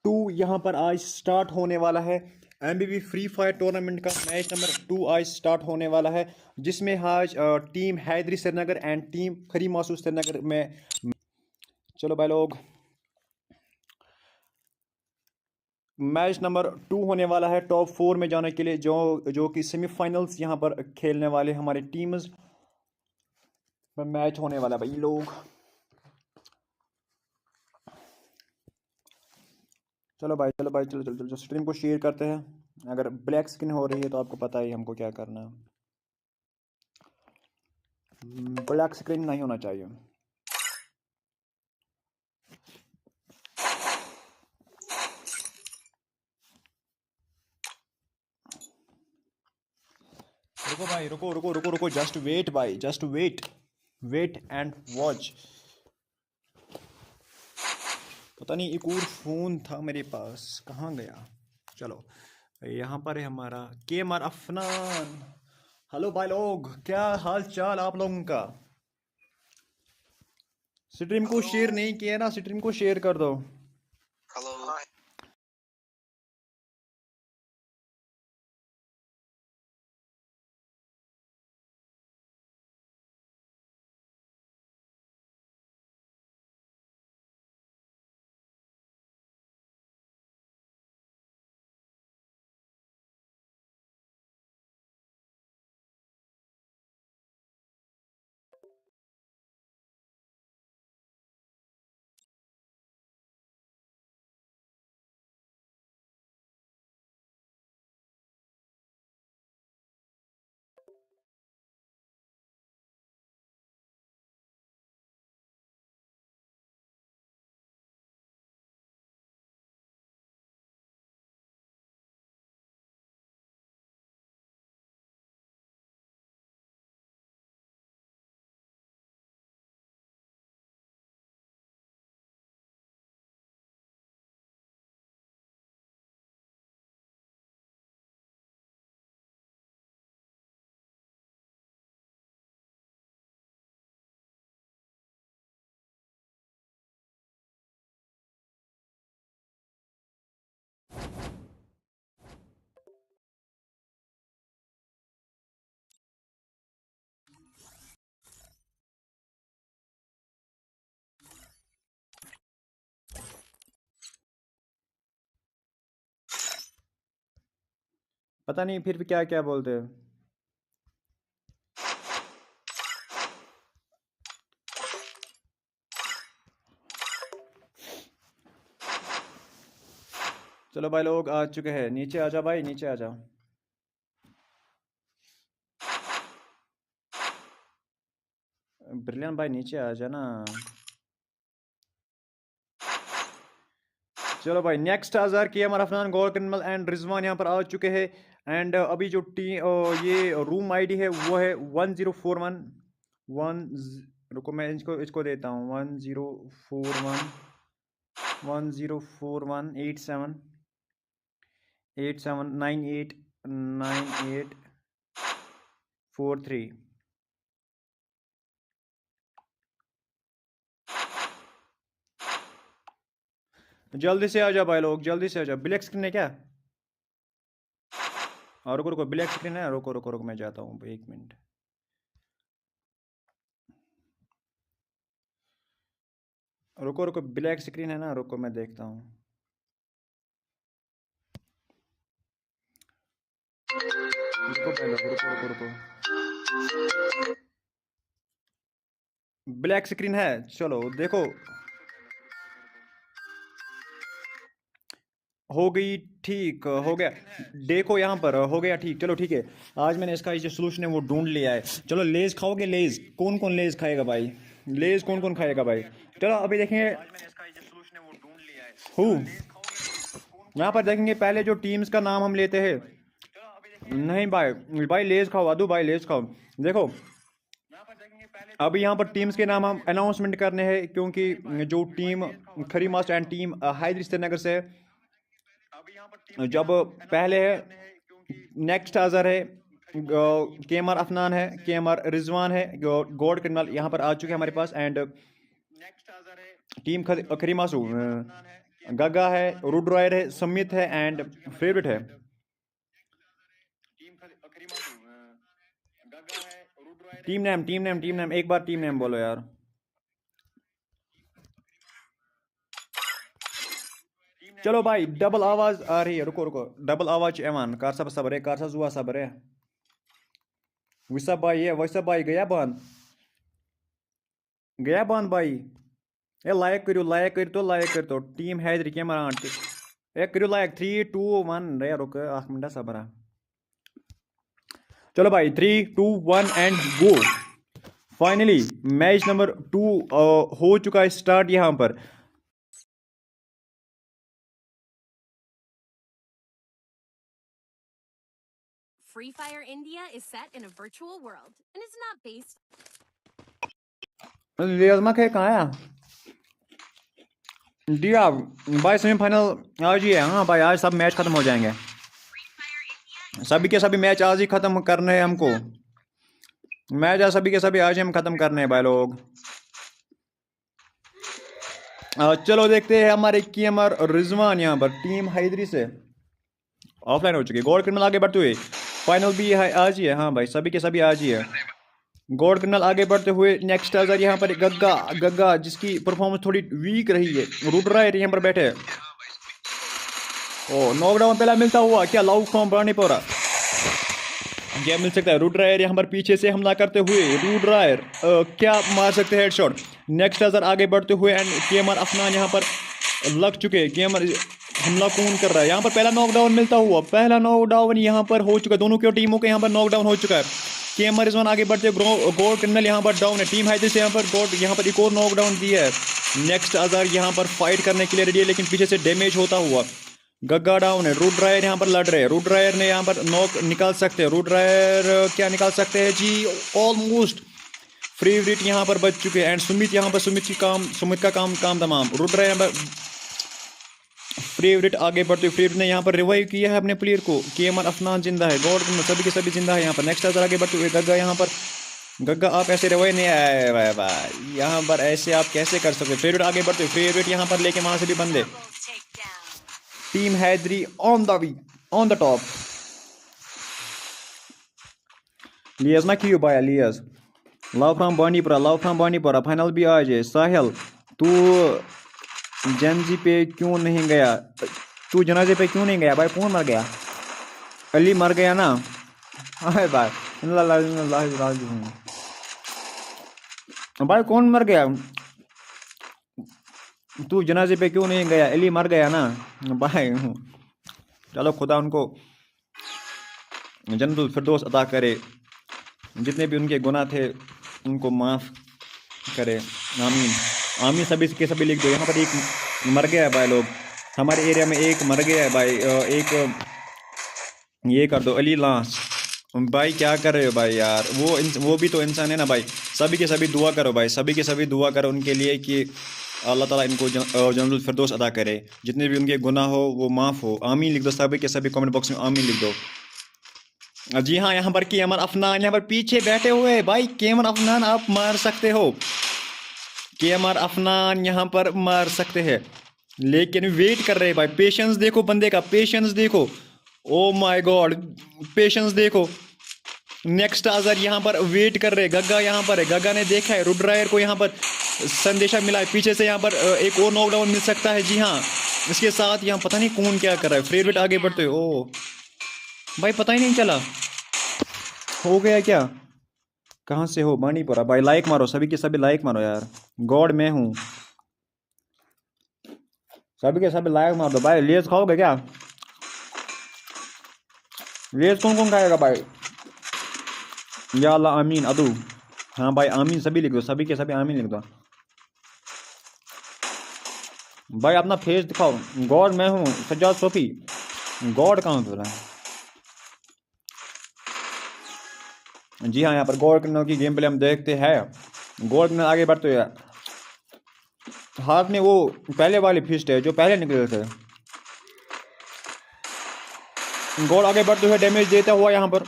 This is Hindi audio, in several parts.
टू यहाँ पर आज स्टार्ट होने वाला है। एमबीबी फ्री फायर टूर्नामेंट का मैच नंबर 2 आज स्टार्ट होने वाला है, जिसमें आज team Haidari Srinagar and team खरी मासू श्रीनगर में। चलो भाई लोग, मैच नंबर 2 होने वाला है टॉप 4 में जाने के लिए, जो कि सेमीफाइनल्स यहाँ पर खेलने वाले हमारे टीम्स में मैच होने वाला है भाई लोग। चलो भाई, चलो भाई, चलो चलो चलो स्ट्रीम को शेयर करते हैं। अगर ब्लैक स्क्रीन हो रही है तो आपको पता ही हमको क्या करना है। ब्लैक स्क्रीन नहीं होना चाहिए। रुको भाई, रुको रुको रुको रुको, जस्ट वेट भाई, just wait, wait and watch. पता नहीं एक और फ़ोन था मेरे पास, कहाँ गया। चलो, यहाँ पर है हमारा केमर अफनान। हेलो भाई लोग, क्या हाल चाल आप लोगों का। स्ट्रीम को शेयर नहीं किया ना, स्ट्रीम को शेयर कर दो। हेलो। पता नहीं फिर भी क्या क्या बोलते हैं। चलो भाई लोग आ चुके हैं, नीचे आ जा भाई, नीचे आ जा। ब्रिलियन भाई नीचे आ जा ना। चलो भाई, नेक्स्ट आज़ार के एम अफनान, गोल कनमल एंड रिजवान यहाँ पर आ चुके हैं। एंड अभी जो ये रूम आईडी है वो है 1041 वन। रुको मैं इसको देता हूँ, 1041 1041 87 98 98 43। जल्दी से आ जाओ भाई लोग, जल्दी से आ जाओ। ब्लैक स्क्रीन है क्या? और रुको रुको, ब्लैक स्क्रीन है, रुको रुको रुको, मैं जाता हूँ 1 मिनट। रुको रुको, ब्लैक स्क्रीन है ना, रुको मैं देखता हूँ। रुको भाई लोग, रुको रुको रुको, ब्लैक स्क्रीन है, चलो देखो। हो गई, ठीक हो गया। देखो यहाँ पर हो गया, ठीक, चलो ठीक है। आज मैंने इसका जो सोल्यूशन है वो ढूंढ लिया है। चलो लेज खाओगे? लेज कौन कौन लेज खाएगा भाई? लेज कौन कौन खाएगा भाई? चलो अभी देखेंगे। हु यहाँ पर देखेंगे, पहले जो टीम्स का नाम हम लेते हैं। नहीं भाई, भाई लेज खाओ, अदू भाई लेज खाओ। देखो अभी यहाँ पर टीम्स के नाम हम अनाउंसमेंट करने हैं, क्योंकि जो टीम खरी मास्ट एंड टीम हैदरी श्रीनगर से है, जब पहले है नेक्स्ट अजहर है, केमर अफनान है, केमर रिजवान है, गॉड क्रिमिनल यहाँ पर आ चुके हैं हमारे पास। एंड टीम खरी मासू गग्गा है, रुड्रायर है, समित है एंड फेवरेट है। टीम नेम एक बार टीम नेम बोलो यार। चलो भाई डबल आवाज आ रही है, रुको रुको, डबल आवाज एवन कार सब सबर है, कार सा जुआ सबर है। वैसा भाई गया बंद भाई। ए लाइक कर तो टीम हैदर कैमरा आंटी ए करो लाइक 3 2 1 रे रुक 1 मिनट सबर। चलो भाई 3 2 1 and go. Finally match number 2 हो चुका है स्टार्ट यहाँ पर। Free Fire India is set in a virtual world and is not based. लेज़मा के कहाँ है दिया भाई? सेमीफाइनल आज ही है। हाँ भाई आज सब मैच खत्म हो जाएंगे, सभी के सभी मैच आज ही खत्म करने हैं हमको। मैच आज सभी के सभी आज ही हम खत्म करने हैं भाई लोग। चलो देखते हैं हमारे केएमआर रिजवान यहाँ पर टीम हैदरी से ऑफलाइन हो चुकी है। गॉड क्रिमिनल आगे बढ़ते हुए फाइनल भी है आज ही है। हाँ भाई सभी के सभी आज ही है। गॉड क्रिमिनल आगे बढ़ते हुए नेक्स्ट अजर यहाँ पर गग्गा जिसकी परफॉर्मेंस थोड़ी वीक रही है। रुड्रायर यहाँ पर बैठे। ओ नॉकडाउन पहला मिलता हुआ क्या लाउ फ्रॉम बानीपोरा क्या मिल सकता है? रुड्रायर यहाँ पर पीछे से हमला करते हुए रुड्रायर क्या मार सकते हैं हेडशॉट। नेक्स्ट अजर आगे बढ़ते हुए एंड केएमआर अफनान यहाँ पर लग चुके हैं। केएमआर हमला कौन कर रहा है? यहाँ पर पहला नॉकडाउन मिलता हुआ, पहला नॉकडाउन यहाँ पर हो चुका है। दोनों की टीमों के यहाँ पर नॉकडाउन हो चुका है। केएमआर रिजवान आगे बढ़ते गॉड क्रिमिनल यहाँ पर डाउन है। टीम हैदर से यहाँ पर गॉड यहाँ पर एक और नॉकडाउन दिया है। नेक्स्ट अजहर यहाँ पर फाइट करने के लिए रेडी है लेकिन पीछे से डैमेज होता हुआ। गग्गा डाउन है। रुड्रायर यहाँ पर लड़ रहे हैं। रुड्रायर ने यहाँ पर नॉक निकाल सकते हैं। रुड्रायर क्या निकाल सकते हैं जी? ऑलमोस्ट फेवरेट यहाँ पर बच चुके हैं एंड सुमित यहाँ पर सुमित का काम तमाम। रुड्रायर यहाँ पर फेवरेट आगे बढ़ते हुए फेवरेट ने यहाँ पर रिवाइव किया है अपने प्लेयर को। केएमआर अफनान जिंदा है। गॉड सभी के सभी जिंदा है यहाँ पर। नेक्स्ट अजहर आगे बढ़ते हुए गग्गा यहाँ पर। गग्गा आप ऐसे रिवाइव नहीं आए भाई भाई, यहाँ पर ऐसे आप कैसे कर सकते? फेवरेट आगे बढ़ते हुए फेवरेट यहाँ पर लेके वहां से भी बंदे। Team Haidari on the top. Liyaz ना क्यों भाई Liyaz love from Banipura final भी आ जाए। साहिल तू जनजी पे क्यों नहीं गया? तू जनाजे पे क्यों नहीं गया भाई? कौन मर गया? अली मर गया ना। अरे भाई भाई कौन मर गया? तू जनाजे पे क्यों नहीं गया? अली मर गया ना भाई। चलो खुदा उनको जन्नतुल फिरदौस अता करे, जितने भी उनके गुनाह थे उनको माफ़ करे। आमीन आमीन। सभी के सभी लिख दो। यहाँ पर एक मर गया है भाई लोग, हमारे एरिया में एक मर गया है भाई। एक ये कर दो अली लाश भाई। क्या कर रहे हो भाई यार? वो भी तो इंसान है ना भाई। सभी के सभी दुआ करो भाई, सभी के सभी दुआ करो उनके लिए कि अल्लाह ताला इनको जन्नतुल फिरदौस अता करे, जितने भी उनके गुनाह हो वो माफ़ हो। आमीन लिख दो सभी के सभी कमेंट बॉक्स में आमीन लिख दो। जी हाँ यहाँ पर केएमआर अफनान यहाँ पर पीछे बैठे हुए भाई। केएमआर अफनान आप मार सकते हो। केएमआर अफनान यहाँ पर मार सकते हैं लेकिन वेट कर रहे हैं भाई। पेशेंस देखो बंदे का, पेशेंस देखो। ओ माय गॉड पेशेंस देखो। नेक्स्ट अजहर यहाँ पर वेट कर रहे हैं। गग्गा यहाँ पर है। गग्गा ने देखा है रुड्रायर को यहाँ पर संदेशा मिला है पीछे से। यहाँ पर एक और नॉकडाउन मिल सकता है। जी हाँ इसके साथ यहाँ पता नहीं कौन क्या कर रहा है। फेवरेट आगे बढ़ते हो। ओ भाई पता ही नहीं चला हो गया क्या? कहाँ से हो? बानीपुरा भाई। लाइक मारो सभी के सभी, लाइक मारो यार। गॉड मैं हूँ, सभी के सभी लाइक मार दो भाई। लेस खाओगे क्या? लेस कौन कौन खाएगा भाई? या अल्लाह आमीन अदू। हाँ भाई आमीन सभी लिख दो, सभी के सभी आमीन लिख दो भाई। अपना फेस दिखाओ। गॉड मैं हूँ सज्जाद सोफी। गॉड कहाँ हो रहा है? जी हाँ यहाँ पर गॉड क्रिमिनल की गेम प्ले हम देखते हैं। गॉड क्रिमिनल आगे बढ़ते हुए हाथ में वो पहले वाली फिस्ट है जो पहले निकले थे। गॉड आगे बढ़ते हुए डैमेज देता हुआ यहाँ पर।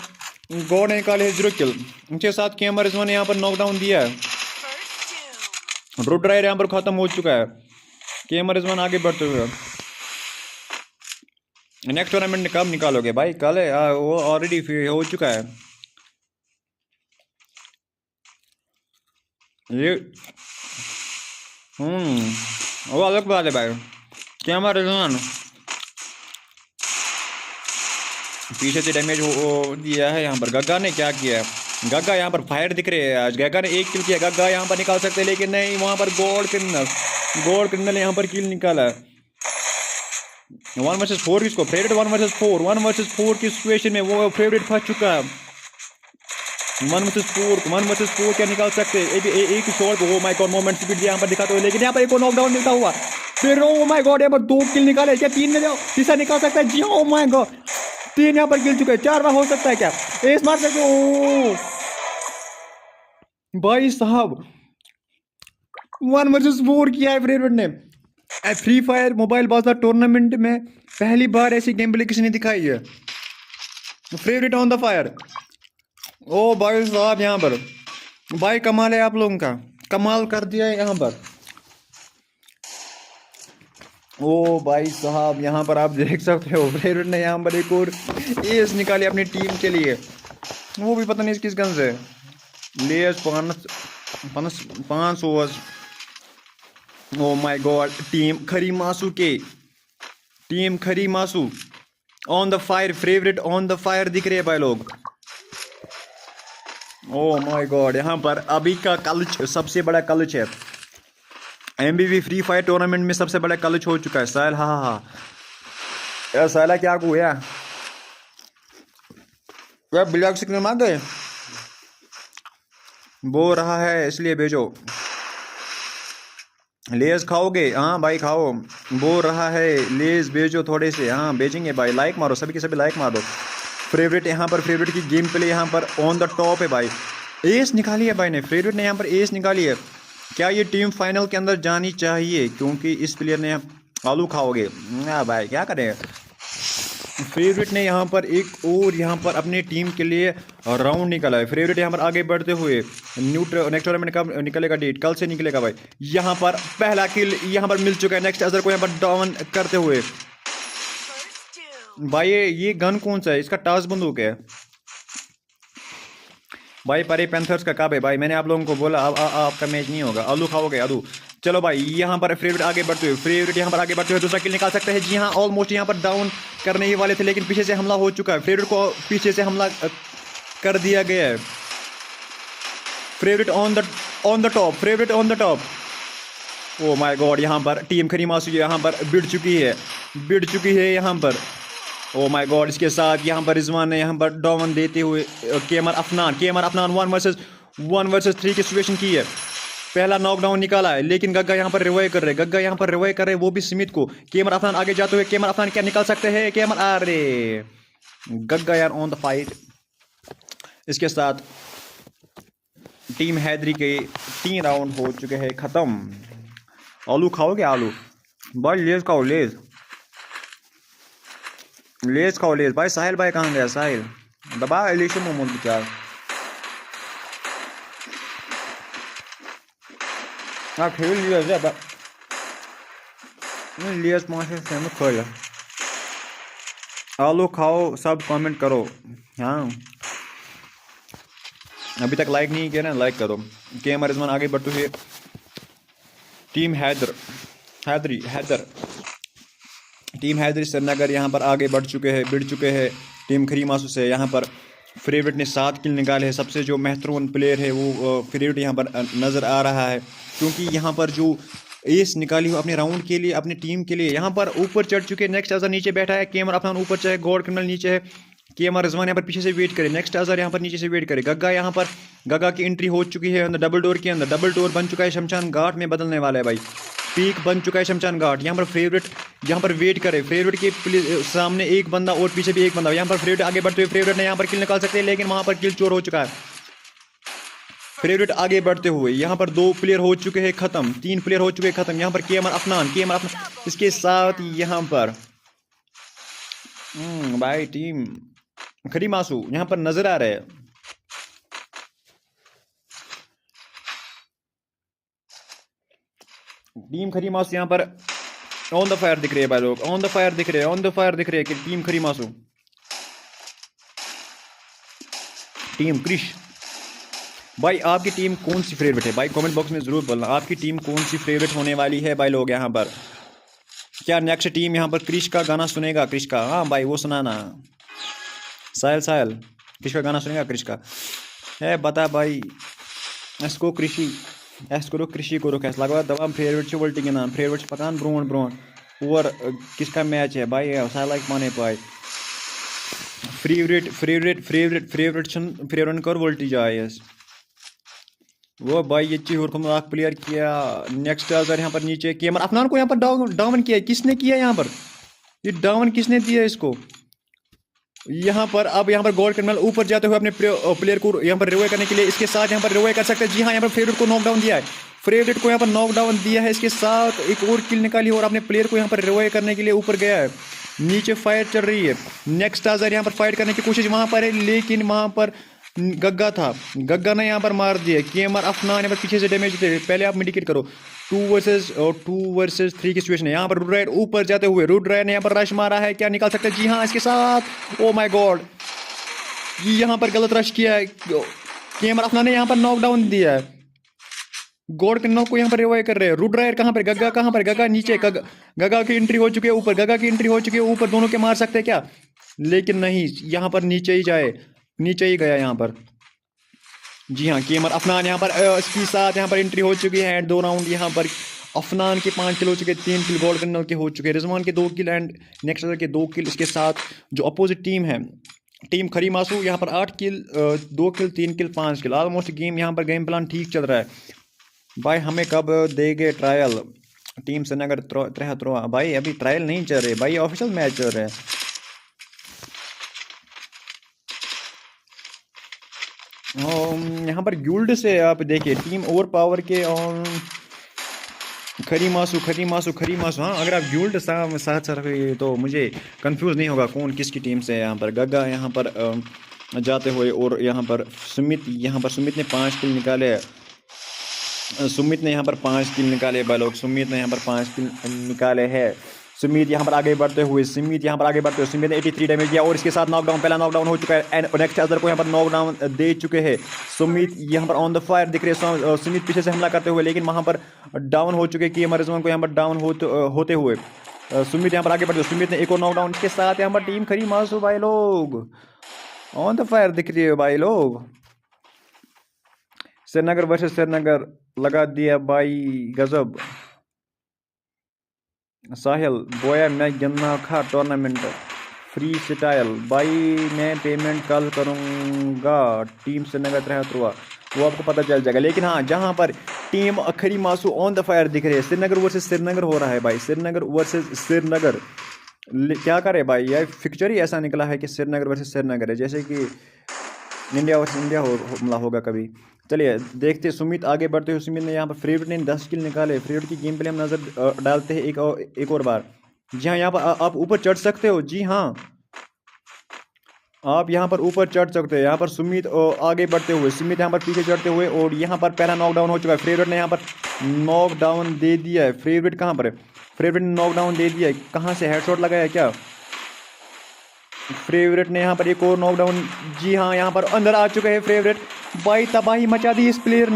गॉड ने निकाले 0 किल। उनके साथ केएमआर रिजवान ने यहाँ पर नॉकडाउन दिया है। रुड्रायर यहाँ पर खत्म हो चुका है। केएमआर रिजवान आगे बढ़ते हुए नेक्स्ट टूर्नामेंट कब निकालोगे भाई? कल है वो ऑलरेडी हो चुका है ये। वो अलग बात है भाई। क्या हमारा रिजवान पीछे से डैमेज वो दिया है। यहाँ पर गग्गा ने क्या किया है? गग्गा यहाँ पर फायर दिख रहे हैं। आज गग्गा ने एक किल किया। गग्गा यहाँ पर निकाल सकते हैं लेकिन नहीं, वहाँ पर गोल्ड क्रिमिनल यहाँ पर किल निकाला। 1 वर्सेस 4 किसको? फेवरेट 1 वर्सेस 4 की सिचुएशन में वो फेवरेट फंस चुका है। 1 वर्सेस 4 क्या निकाल सकते हैं? एक shot. O my God, moment speed यहाँ पर दिखाते हुए, लेकिन यहाँ पर एक नॉकडाउन मिलता हुआ। फिर ओ माय गॉड, यहाँ पर 2 किल निकाले क्या? 3 में जाओ, तीसरा निकाल सकता है जी। ओ माय गॉड, 3 यहाँ पर किल चुके हैं। 4वां हो सकता है क्या? एस मार सकते हो भाई साहब। 1 वर्सेस 4 किया है फेवरेट ने। फ्री फायर मोबाइल बाजार टूर्नामेंट में पहली बार ऐसी गेम प्ले किसी ने दिखाई है। Favourite on the fire. ओ भाई साहब, यहाँ पर भाई कमाल है आप लोगों का। कमाल कर दिया है यहाँ पर। ओ भाई साहब, यहाँ पर आप देख सकते हो फेवरेट ने यहाँ पर एक और एस निकाली अपनी टीम के लिए। वो भी पता नहीं किस गन से। Less 5 overs. Oh my god, team खरी मासू on the fire. Favourite on the fire दिख रहे हैं भाई लोग। ओ माय गॉड, यहाँ पर अभी का कलच सबसे बड़ा कलच है। एमबीवी फ्री फायर टूर्नामेंट में सबसे बड़ा कलच हो चुका है। साहिल, हाँ यार साहिला क्या हुआ यार? ब्लैक स्क्रीन मार गए बो रहा है इसलिए भेजो। लेज खाओगे? हाँ भाई खाओ। बोल रहा है लेज भेजो थोड़े से। हाँ भेजेंगे भाई। लाइक मारो, सभी के सभी लाइक मारो। फेवरेट यहाँ पर, फेवरेट की गेम प्ले यहाँ पर ऑन द टॉप है भाई। एस निकाली है भाई ने, फेवरेट ने यहाँ पर एस निकाली है। क्या ये टीम फाइनल के अंदर जानी चाहिए? क्योंकि इस प्लेयर ने आलू खाओगे ना भाई, क्या करें। फेवरेट ने यहाँ पर एक और यहाँ पर अपनी टीम के लिए राउंड निकाला है। फेवरेट यहाँ पर आगे बढ़ते हुए नेक्स्ट टूर्नामेंट कब निकलेगा? डेट कल से निकलेगा भाई। यहाँ पर पहला किल यहाँ पर मिल चुका है। नेक्स्ट अजर को यहाँ पर डाउन करते हुए। भाई ये गन कौन सा है? इसका टास बंदूक है भाई। परे पैंथर्स का कब है भाई? मैंने आप लोगों को बोला अब आपका मैच नहीं होगा। आलू खाओगे आलू। चलो भाई, यहाँ पर फेवरेट आगे बढ़ते हुए, दूसरा किल निकाल सकते हैं। जी हाँ, ऑलमोस्ट यहाँ पर डाउन करने ही वाले थे लेकिन पीछे से हमला हो चुका है। फेवरेट को पीछे से हमला कर दिया गया है। Favourite on the top. O my God, यहाँ पर टीम खरी मासू यहाँ पर बिड़ चुकी है यहाँ पर। ओ माय गॉड, इसके साथ यहाँ पर रिजवान ने यहाँ पर डाउन देते हुए केमर अफनान 1 वर्सेस 3 की सिचुएशन की है। पहला नॉकडाउन निकाला है लेकिन गग्गा यहाँ पर रिवाइव कर रहे, वो भी स्मिथ को। केमर अफनान आगे जाते हुए, केमर अफनान क्या निकाल सकते हैं? अरे गग्गा यार ऑन द फाइट। इसके साथ टीम हैदरी के 3 राउंड हो चुके हैं खत्म। आलू खाओगे आलू भाई? लेज खाओ लेज भाई। साहिल भाई कहाँ गया? साहिल दबा एलिशन मोमोज बेचार। हाँ खेल लिया लिया 5 खोल। आलू खाओ, सब कमेंट करो। हाँ अभी तक लाइक नहीं किया ना, लाइक करो। केमर रिजवान आगे बढ़ते हुए। टीम हैदरी श्रीनगर यहाँ पर आगे बढ़ चुके हैं। टीम खरी मासू से यहाँ पर फेवरेट ने 7 किल निकाले हैं। सबसे जो महत्वपूर्ण प्लेयर है वो फेवरेट यहाँ पर नज़र आ रहा है, क्योंकि यहाँ पर जो एस निकाली हो अपने राउंड के लिए, अपनी टीम के लिए। यहाँ पर ऊपर चढ़ चुके। नेक्स्ट अजहर नीचे बैठा है। केमर अपना ऊपर चाहे, गॉड क्रिमिनल नीचे है। केमर रिजवान यहाँ पर पीछे से वेट करे। नेक्स्ट अजहर यहाँ पर नीचे से वेट करे। गग्गा की एंट्री हो चुकी है अंदर डबल डोर के अंदर। डबल डोर बन चुका है, शमशान घाट में बदलने वाला है भाई। पीक बन चुका है शमशान घाट। यहाँ पर फेवरेट यहाँ पर वेट करे। फेवरेट के सामने एक बंदा और पीछे भी एक बंदा। यहाँ पर फेवरेट आगे बढ़ते हुए, फेवरेट ने यहाँ पर किल निकाल सकते हैं लेकिन वहाँ पर किल चोर हो चुका है। फेवरेट आगे बढ़ते हुए, यहाँ पर 2 प्लेयर हो चुके हैं खत्म, 3 प्लेयर हो चुके हैं खत्म। यहाँ पर केमर अफनान इसके साथ यहाँ पर भाई टीम खरी मासू यहाँ पर नजर आ रहे हैं। टीम खरी मासू यहाँ पर ऑन द फायर दिख रहे हैं भाई लोग, ऑन द फायर दिख रहे हैं, ऑन द फायर दिख रहे हैं कि टीम खरी मासू, टीम क्रिश। भाई आपकी टीम कौन सी फेवरेट है भाई, कमेंट बॉक्स में ज़रूर बोलना आपकी टीम कौन सी फेवरेट होने वाली है भाई लोग यहाँ पर। क्या नेक्स्ट टीम यहाँ पर क्रिश का गाना सुनेगा, क्रिश का, हाँ भाई वो सुनाना, साहिल साहिल क्रिश का गाना सुनेगा, क्रिश का है बता भाई। इसको कृषि एस करो कृषि करो कैसे लगा दवा फेवरेट वोल्टी गिंदान फेवरेट पकान ब्रोन ब्रोन और किसका मैच है भाई साहिल लाइक माने पाए favourite favourite favourite favourite favourite कर वोल्टी जाए वो भाई ये चीज और प्लेयर किया। नेक्स्ट अगर यहाँ पर नीचे केमर अफनान को यहाँ पर डाउन किया, किसने किया यहाँ पर, ये डाउन किसने दिया इसको यहाँ पर। अब यहाँ पर गोल्ड क्रिमिनल ऊपर जाते हुए अपने प्लेयर को यहाँ पर रिवाइव करने के लिए इसके साथ यहाँ पर रिवाइव कर सकते हैं। जी हाँ, यहाँ पर फेवरेट को नॉकडाउन दिया है, फेवरेट को यहाँ पर नॉकडाउन दिया है, इसके साथ एक और किल निकाली और अपने प्लेयर को यहाँ पर रिवाइव करने के लिए ऊपर गया है। नीचे फाइट चल रही है, नेक्स्ट आजर यहाँ पर फाइट करने की कोशिश वहाँ पर है, लेकिन वहाँ पर गग्गा था, गग्गा ने यहाँ पर मार दिया। केमर अफनान यहाँ पर पीछे से डैमेज थे, पहले आप मेडिकेट करो। 2 वर्सेस 3 की सिचुएशन है। यहाँ पर रुड राइड ऊपर जाते हुए रुड राइड ने यहाँ पर रश मारा है, क्या निकाल सकते हैं। जी हाँ, इसके साथ ओ माय गॉड ये यहाँ पर गलत रश किया है। केमर अफनान ने यहाँ पर नॉकडाउन दिया है, गॉड के नॉक को यहाँ पर रिवाइव कर रहे हैं। रुड राइड कहाँ पर, गग्गा कहाँ पर, गग्गा नीचे, गग्गा की एंट्री हो चुकी है ऊपर, गग्गा की एंट्री हो चुकी है ऊपर, दोनों के मार सकते हैं क्या, लेकिन नहीं, यहाँ पर नीचे ही जाए, नीचे ही गया यहाँ पर। जी हाँ, केमर अफनान यहाँ पर इसके साथ यहाँ पर एंट्री हो चुकी है एंड 2 राउंड यहाँ पर अफनान के 5 किल हो चुके, 3 किल गोल्ड कर्नल के हो चुके, रिजवान के 2 किल एंड नेक्स्ट के 2 किल। इसके साथ जो अपोजिट टीम है टीम खरी मासू यहाँ पर 8 किल 2 किल 3 किल 5 किल। ऑलमोस्ट गेम यहाँ पर गेम प्लान ठीक चल रहा है भाई। हमें कब देंगे ट्रायल टीम श्रीनगर 3 भाई, अभी ट्रायल नहीं चल रहे भाई, ऑफिशियल मैच चल रहे हैं। यहाँ पर गिल्ड से आप देखिए टीम ओवर पावर के और खरी मासू हाँ, अगर आप गिल्ड साथ रखिए तो मुझे कंफ्यूज नहीं होगा कौन किसकी टीम से है। यहाँ पर गग्गा यहाँ पर जाते हुए और यहाँ पर सुमित ने 5 किल निकाले, सुमित ने यहाँ पर 5 किल निकाले भाई लोग, सुमित ने यहाँ पर 5 किल निकाले हैं। सुमित यहाँ पर आगे बढ़ते हुए सुमित ने 83 डैमेज दिया और इसके साथ नॉकडाउन, पहला नॉकडाउन हो चुका है एंड नेक्स्ट अजर को यहाँ पर नॉकडाउन दे चुके हैं। सुमित यहाँ पर ऑन द फायर दिख रहे हैं, सुमित पीछे से हमला करते हुए, लेकिन वहाँ पर डाउन हो चुके कि रिजवान को यहाँ पर डाउन होते हुए सुमित यहाँ पर आगे बढ़ते, सुमित ने एक और नॉकडाउन। इसके साथ यहाँ पर टीम खरी मासू भाई लोग ऑन द फायर दिख रही है भाई लोग। श्रीनगर वर्सेस श्रीनगर लगा दिया भाई गजब। साहिल बोया मैं गिनना खा टूर्नामेंट फ्री स्टाइल भाई, मैं पेमेंट कल करूँगा टीम श्रीनगर 3 वो आपको पता चल जाएगा। लेकिन हाँ, जहाँ पर टीम खरी मासू ऑन द फायर दिख रहे हैं, श्रीनगर वर्सेस श्रीनगर हो रहा है भाई, श्रीनगर वर्सेस श्रीनगर। क्या करे भाई, यह फिक्चर ही ऐसा निकला है कि श्रीनगर वर्सेस श्रीनगर है, जैसे कि इंडिया वर्सेस इंडिया हमला होगा कभी। चलिए देखते, सुमित आगे बढ़ते हुए, सुमित ने यहाँ पर फेवरेट ने 10 किल निकाले। फेवरेट की गेम प्ले हम नज़र डालते हैं एक और बार। जी हाँ, यहाँ पर आप ऊपर चढ़ सकते हो, जी हाँ आप यहाँ पर ऊपर चढ़ सकते हैं। यहाँ पर सुमित आगे बढ़ते हुए, सुमित यहाँ पर पीछे चढ़ते हुए और यहाँ पर पहला नॉकडाउन हो चुका है। फेवरेट ने यहाँ पर नॉकडाउन दे दिया है, फेवरेट कहाँ पर है, फेवरेट ने नॉकडाउन दे दिया है, कहाँ से हेडशॉट लगाया क्या फेवरेट ने यहाँ पर एक और नॉकडाउन। जी हाँ, यहाँ पर अंदर आ चुके हैं फेवरेट भाई, तबाही मचा दी इस प्लेयर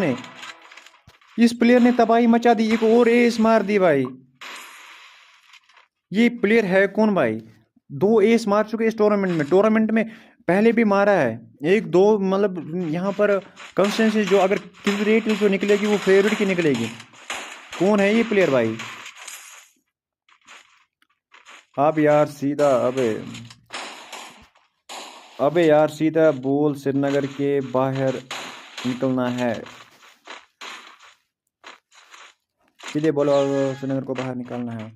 ने तबाही मचा दी, एक और एस मार दी भाई। ये प्लेयर है कौन भाई, 2 एस मार चुके इस टूर्नामेंट में पहले भी मारा है 1-2, मतलब यहाँ पर कंसिस्टेंसी जो अगर किल रेट जो निकलेगी वो फेवरेट की निकलेगी। कौन है ये प्लेयर भाई, अब यार सीधा अबे यार सीधा बोल श्रीनगर के बाहर निकलना है, सीधे बोलो श्रीनगर को बाहर निकलना है।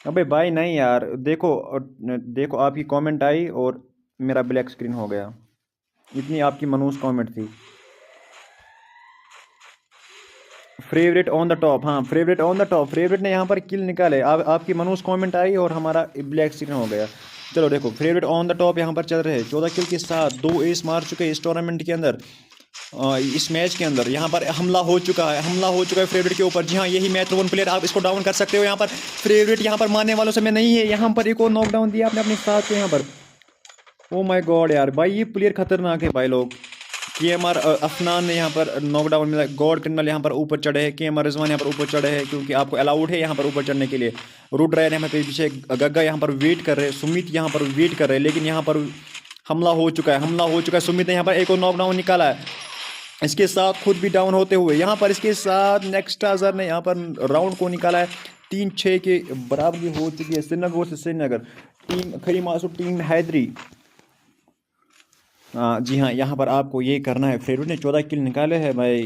अबे भाई नहीं यार, देखो आपकी कमेंट आई और मेरा ब्लैक स्क्रीन हो गया, इतनी आपकी मनूस कमेंट थी। फेवरेट ऑन द टॉप, हाँ favourite on the top, favourite ने यहाँ पर किल निकाले, आपकी मनूस कमेंट आई और हमारा ब्लैक स्क्रीन हो गया। चलो देखो, फेवरेट ऑन द टॉप यहाँ पर चल रहे हैं 14 किल के साथ, 2 एस मार चुके इस टूर्नामेंट के अंदर। इस मैच के अंदर यहाँ पर हमला हो चुका है फेवरेट के ऊपर। जी हाँ, यही मैच 1 प्लेयर, आप इसको डाउन कर सकते हो। यहाँ पर फेवरेट यहाँ पर मारने वालों से मैं नहीं है। यहाँ पर एक और नॉकडाउन दिया आपने अपने साथ को यहाँ पर। ओ माय गॉड यार भाई, ये प्लेयर खतरनाक है भाई लोग। KMR अफनान ने यहाँ पर नॉकडाउन मिला। गॉड क्रिमिनल यहाँ पर ऊपर चढ़े हैं। KMR रिजवान यहाँ पर ऊपर चढ़े हैं क्योंकि आपको अलाउड है यहाँ पर ऊपर चढ़ने के लिए। रूट रहे हैं पीछे, गग्गा यहाँ पर वेट कर रहे हैं, सुमित यहाँ पर वेट कर रहे हैं, लेकिन यहाँ पर हमला हो चुका है। सुमित ने यहाँ पर एक और नॉकडाउन निकाला है, इसके साथ खुद भी डाउन होते हुए। यहाँ पर इसके साथ नेक्स्ट अजहर ने यहाँ पर राउंड को निकाला है। 3-6 के बराबरी हो चुकी है श्रीनगर से श्रीनगर। टीम खरी मासूम, टीम हैदरी। जी हाँ, यहाँ पर आपको ये करना है। फेवरेट ने 14 किल निकाले हैं भाई।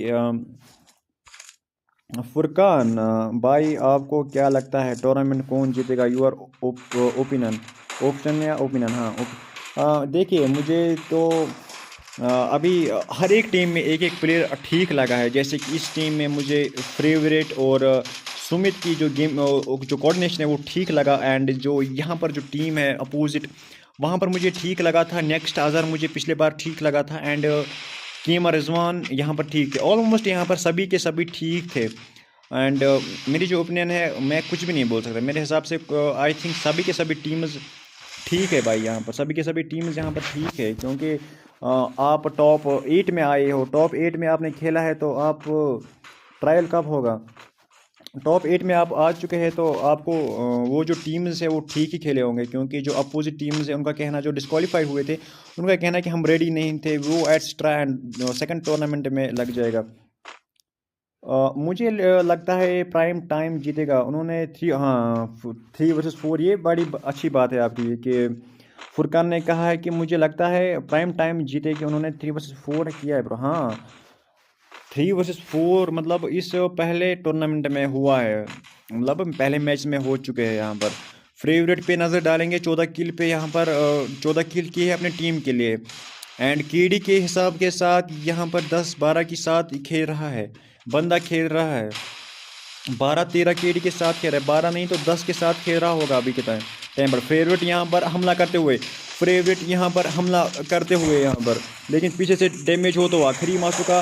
फुरकान भाई, आपको क्या लगता है टूर्नामेंट कौन जीतेगा? यूर ओपिनियन, ऑप्शन या ओपिनियन? हाँ, देखिए मुझे तो अभी हर एक टीम में एक एक प्लेयर ठीक लगा है। जैसे कि इस टीम में मुझे फेवरेट और सुमित की जो गेम जो कोऑर्डिनेशन है वो ठीक लगा। एंड जो यहाँ पर जो टीम है अपोजिट, वहाँ पर मुझे ठीक लगा था। नेक्स्ट अजहर मुझे पिछले बार ठीक लगा था। एंड KMR रिजवान यहाँ पर ठीक थे। ऑलमोस्ट यहाँ पर सभी के सभी ठीक थे। एंड मेरी जो ओपिनियन है, मैं कुछ भी नहीं बोल सकता। मेरे हिसाब से आई थिंक सभी के सभी टीम्स ठीक है भाई। यहाँ पर सभी के सभी टीम्स यहाँ पर ठीक है, क्योंकि आप टॉप 8 में आए हो। टॉप 8 में आपने खेला है तो आप ट्रायल कब होगा? टॉप 8 में आप आ चुके हैं तो आपको वो जो टीम्स है वो ठीक ही खेले होंगे, क्योंकि जो अपोजिट टीम्स है उनका कहना, जो डिस्क्वालीफाई हुए थे उनका कहना है कि हम रेडी नहीं थे, वो एक्स्ट्रा एंड सेकंड टूर्नामेंट में लग जाएगा। मुझे लगता है प्राइम टाइम जीतेगा। उन्होंने 3 वर्सेस 4, ये बड़ी अच्छी बात है आपकी कि फुरकान ने कहा है कि मुझे लगता है प्राइम टाइम जीतेगी। उन्होंने 3 वर्सेस 4 किया है ब्रो। हाँ, 3 वर्सेस 4 मतलब इस पहले टूर्नामेंट में हुआ है, मतलब पहले मैच में हो चुके हैं। यहाँ पर फेवरेट पे नज़र डालेंगे, 14 किल पे यहाँ पर 14 किल की है अपने टीम के लिए। एंड KD के हिसाब के साथ यहाँ पर 10-12 के साथ खेल रहा है, बंदा खेल रहा है। 12-13 KD के साथ खेल रहा है, 12 नहीं तो 10 के साथ खेल रहा होगा अभी के टाइम पर। फेवरेट यहाँ पर हमला करते हुए, यहाँ पर, लेकिन पीछे से डैमेज हो तो आखिरी मासू का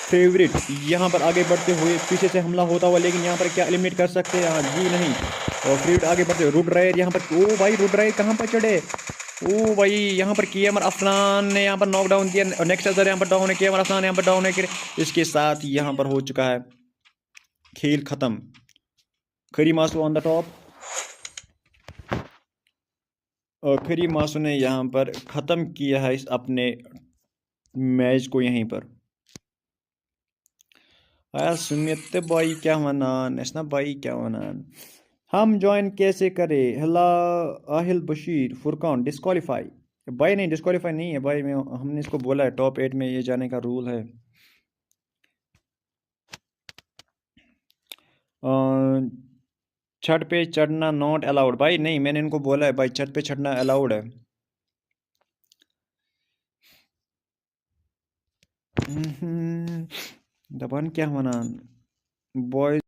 फेवरेट यहाँ पर आगे बढ़ते हुए पीछे से हमला होता हुआ, लेकिन यहाँ पर क्या एलिमिनेट कर सकते हैं? हाँ जी नहीं। और फेवरेट आगे बढ़ते हुए रूट रायर यहाँ पर। ओ भाई, रूट रायर कहाँ पर चढ़े? ओ भाई, यहाँ पर KMR अफनान ने यहाँ पर नॉकडाउन दिया। नेक्स्ट अजहर यहाँ पर डाउन है, KMR अफनान यहाँ पर डाउन है। इसके साथ यहाँ पर हो चुका है खेल खत्म। खरी मासू ऑन द टॉप। और खरी मासू ने यहाँ पर ख़त्म किया है इस अपने मैच को यहीं पर। आया सुमित भाई क्या वनान, ऐसा भाई क्या वनान। हम ज्वाइन कैसे करें? हला आहिल बशीर फुरकान डिस्क्वालीफाई। भाई नहीं, डिस्क्वालीफाई नहीं है भाई। हमने इसको बोला है टॉप 8 में ये जाने का रूल है। छत पे चढ़ना नॉट अलाउड। भाई नहीं, मैंने इनको बोला है भाई छत पे चढ़ना अलाउड है। दबान क्या वनान बॉय।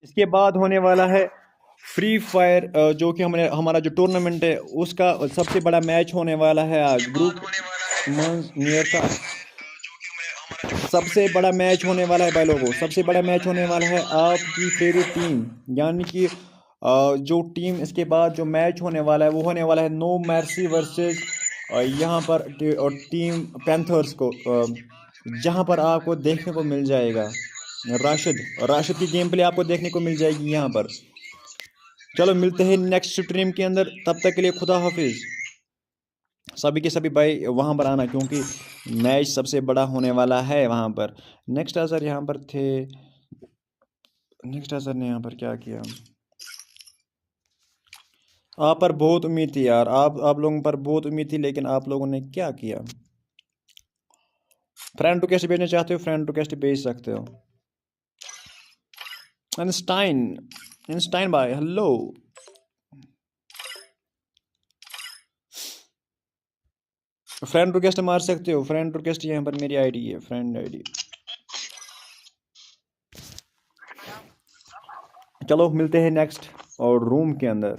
इसके बाद होने वाला है फ्री फायर, जो कि हमने हमारा जो टूर्नामेंट है उसका सबसे बड़ा मैच होने वाला है आज ग्रुप नियर का सबसे बड़ा मैच होने वाला है भाई लोगों। सबसे बड़ा मैच होने वाला है आपकी फेवरेट टीम, यानी कि जो टीम इसके बाद जो मैच होने वाला है वो होने वाला है नो मर्सी वर्सेस यहाँ पर टीम पैंथर्स को, जहाँ पर आपको देखने को मिल जाएगा राशिद राशिद की गेम प्ले आपको देखने को मिल जाएगी यहाँ पर। चलो मिलते हैं नेक्स्ट स्ट्रीम के अंदर, तब तक के लिए खुदा हाफिज। सभी के सभी भाई वहाँ पर आना, क्योंकि मैच सबसे बड़ा होने वाला है वहाँ पर। नेक्स्ट अजहर यहाँ पर थे, नेक्स्ट अजहर ने यहाँ पर क्या किया। आप पर बहुत उम्मीद थी यार, आप लोगों पर बहुत उम्मीद थी, लेकिन आप लोगों ने क्या किया। फ्रेंड रिक्वेस्ट भेजना चाहते हो, फ्रेंड रिक्वेस्ट भेज सकते हो। इंस्टाइन इंस्टाइन भाई हेलो। फ्रेंड रिक्वेस्ट मार सकते हो, फ्रेंड रिक्वेस्ट यहाँ पर मेरी आईडी है, फ्रेंड आईडी। चलो मिलते हैं नेक्स्ट और रूम के अंदर।